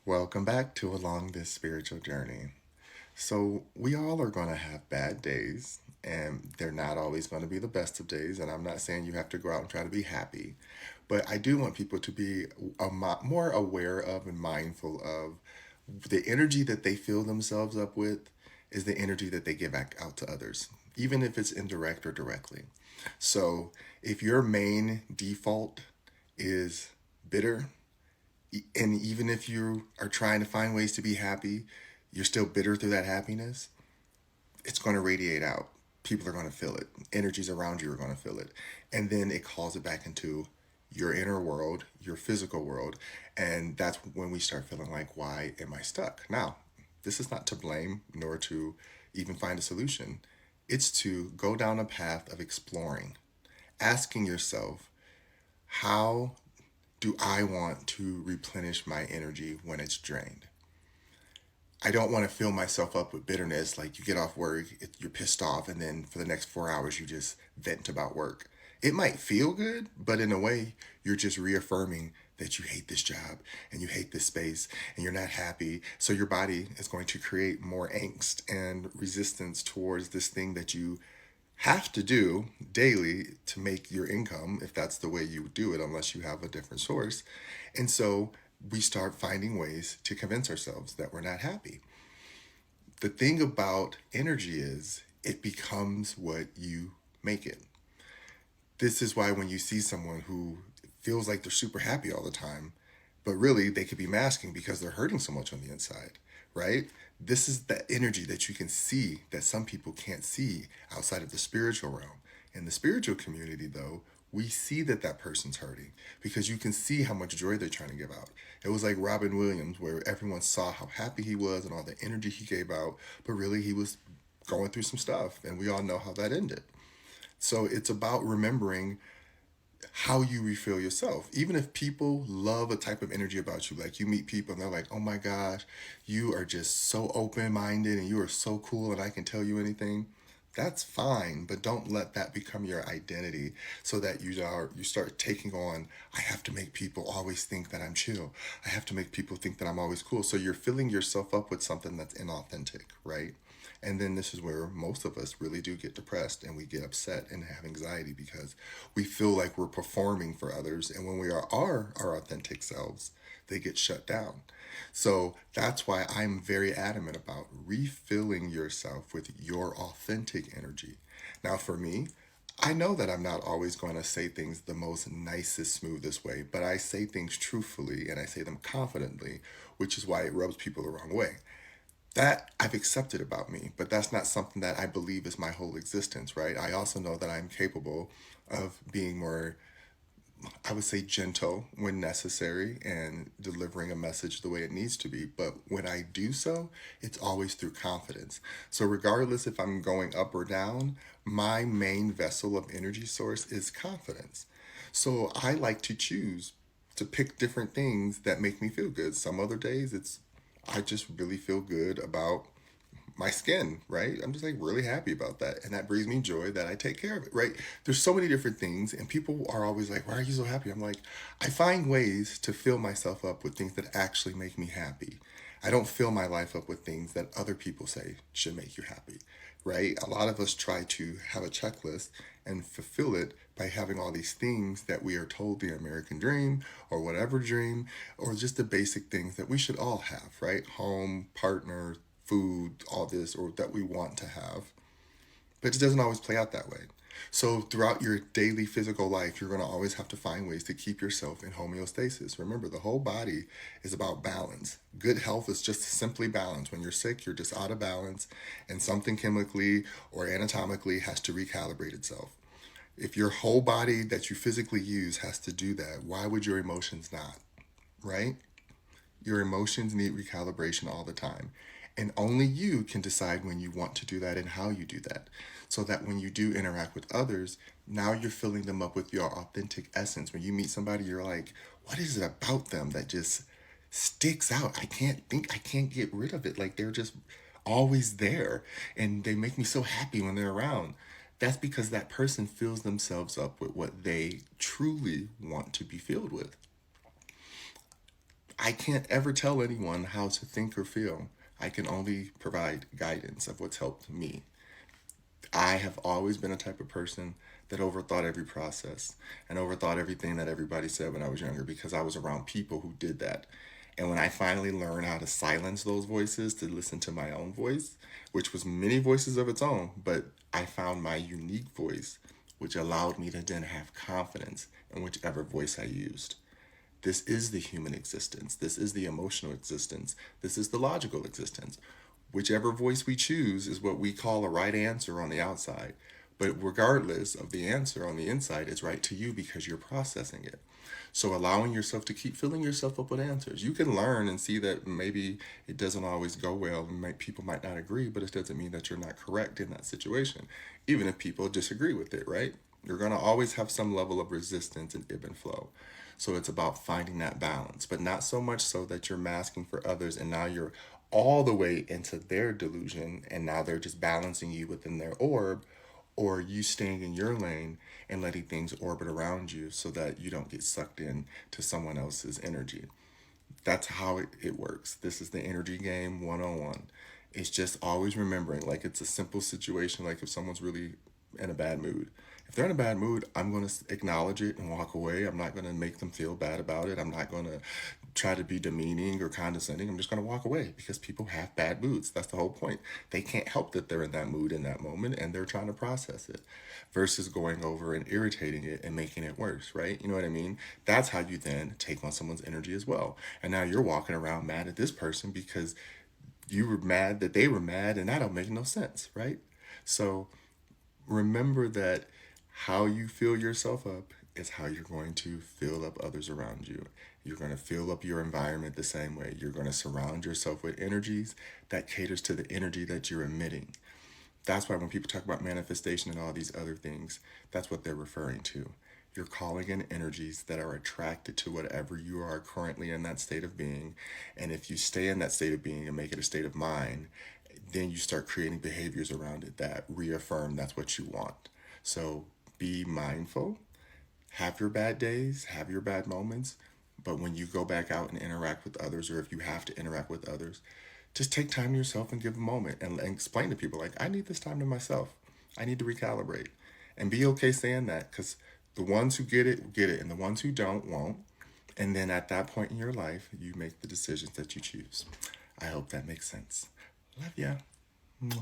Welcome back to Along This Spiritual Journey. So, we all are going to have bad days, and they're not always going to be the best of days. And I'm not saying you have to go out and try to be happy, but I do want people to be more aware of and mindful of the energy that they fill themselves up with is the energy that they give back out to others, even if it's indirect or directly. So, if your main default is bitter, and even if you are trying to find ways to be happy, you're still bitter through that happiness, it's going to radiate out. People are going to feel it. Energies around you are going to feel it. And then it calls it back into your inner world, your physical world. And that's when we start feeling like, why am I stuck? Now, this is not to blame nor to even find a solution. It's to go down a path of exploring, asking yourself, how do I want to replenish my energy when it's drained? I don't want to fill myself up with bitterness. Like you get off work, you're pissed off, and then for the next 4 hours, you just vent about work. It might feel good, but in a way, you're just reaffirming that you hate this job and you hate this space and you're not happy. So your body is going to create more angst and resistance towards this thing that you have to do daily to make your income, if that's the way you do it, unless you have a different source. And so we start finding ways to convince ourselves that we're not happy. The thing about energy is it becomes what you make it. This is why when you see someone who feels like they're super happy all the time, but really they could be masking because they're hurting so much on the inside, right? This is the energy that you can see that some people can't see outside of the spiritual realm. In the spiritual community, though, we see that that person's hurting because you can see how much joy they're trying to give out. It was like Robin Williams, where everyone saw how happy he was and all the energy he gave out, but really he was going through some stuff, and we all know how that ended. So it's about remembering how you refill yourself. Even if people love a type of energy about you, like you meet people and they're like, oh my gosh, you are just so open minded and you are so cool and I can tell you anything. That's fine, but don't let that become your identity so that you start taking on, I have to make people always think that I'm chill. I have to make people think that I'm always cool. So you're filling yourself up with something that's inauthentic, right? And then this is where most of us really do get depressed and we get upset and have anxiety because we feel like we're performing for others. And when we are our authentic selves, they get shut down. So that's why I'm very adamant about refilling yourself with your authentic energy. Now, for me, I know that I'm not always going to say things the most nicest, smoothest way, but I say things truthfully and I say them confidently, which is why it rubs people the wrong way. That I've accepted about me, but that's not something that I believe is my whole existence, right? I also know that I'm capable of being more, I would say, gentle when necessary and delivering a message the way it needs to be. But when I do so, it's always through confidence. So, regardless if I'm going up or down, my main vessel of energy source is confidence. So, I like to choose to pick different things that make me feel good. Some other days, I just really feel good about my skin, right? I'm just like really happy about that. And that brings me joy that I take care of it, right? There's so many different things, and people are always like, why are you so happy? I'm like, I find ways to fill myself up with things that actually make me happy. I don't fill my life up with things that other people say should make you happy, right? A lot of us try to have a checklist and fulfill it by having all these things that we are told the American dream or whatever dream, or just the basic things that we should all have, right? Home, partner, food, all this, or that we want to have. But it doesn't always play out that way. So throughout your daily physical life, you're going to always have to find ways to keep yourself in homeostasis. Remember, the whole body is about balance. Good health is just simply balance. When you're sick, you're just out of balance, and something chemically or anatomically has to recalibrate itself. If your whole body that you physically use has to do that, why would your emotions not? Right? Your emotions need recalibration all the time. And only you can decide when you want to do that and how you do that. So that when you do interact with others, now you're filling them up with your authentic essence. When you meet somebody, you're like, what is it about them that just sticks out? I can't get rid of it. Like they're just always there. And they make me so happy when they're around. That's because that person fills themselves up with what they truly want to be filled with. I can't ever tell anyone how to think or feel. I can only provide guidance of what's helped me. I have always been a type of person that overthought every process and overthought everything that everybody said when I was younger because I was around people who did that. And when I finally learned how to silence those voices to listen to my own voice, which was many voices of its own, but I found my unique voice, which allowed me to then have confidence in whichever voice I used. This is the human existence. This is the emotional existence. This is the logical existence. Whichever voice we choose is what we call a right answer on the outside. But regardless of the answer on the inside, it's right to you because you're processing it. So allowing yourself to keep filling yourself up with answers. You can learn and see that maybe it doesn't always go well and people might not agree, but it doesn't mean that you're not correct in that situation, even if people disagree with it, right? You're going to always have some level of resistance and ebb and flow. So it's about finding that balance, but not so much so that you're masking for others and now you're all the way into their delusion and now they're just balancing you within their orb, or you staying in your lane and letting things orbit around you so that you don't get sucked in to someone else's energy. That's how it works. This is the energy game 101. It's just always remembering, like it's a simple situation, like if someone's really in a bad mood. If they're in a bad mood, I'm going to acknowledge it and walk away. I'm not going to make them feel bad about it. I'm not going to try to be demeaning or condescending. I'm just going to walk away because people have bad moods. That's the whole point. They can't help that they're in that mood in that moment and they're trying to process it versus going over and irritating it and making it worse, right? You know what I mean? That's how you then take on someone's energy as well. And now you're walking around mad at this person because you were mad that they were mad and that don't make no sense, right? So remember that how you fill yourself up is how you're going to fill up others around you. You're going to fill up your environment the same way. You're going to surround yourself with energies that caters to the energy that you're emitting. That's why when people talk about manifestation and all these other things, that's what they're referring to. You're calling in energies that are attracted to whatever you are currently in that state of being. And if you stay in that state of being and make it a state of mind, then you start creating behaviors around it that reaffirm that's what you want. So be mindful, have your bad days, have your bad moments, but when you go back out and interact with others, or if you have to interact with others, just take time to yourself and give a moment and explain to people, like, I need this time to myself. I need to recalibrate. And be okay saying that because the ones who get it, and the ones who don't, won't. And then at that point in your life, you make the decisions that you choose. I hope that makes sense. Love ya.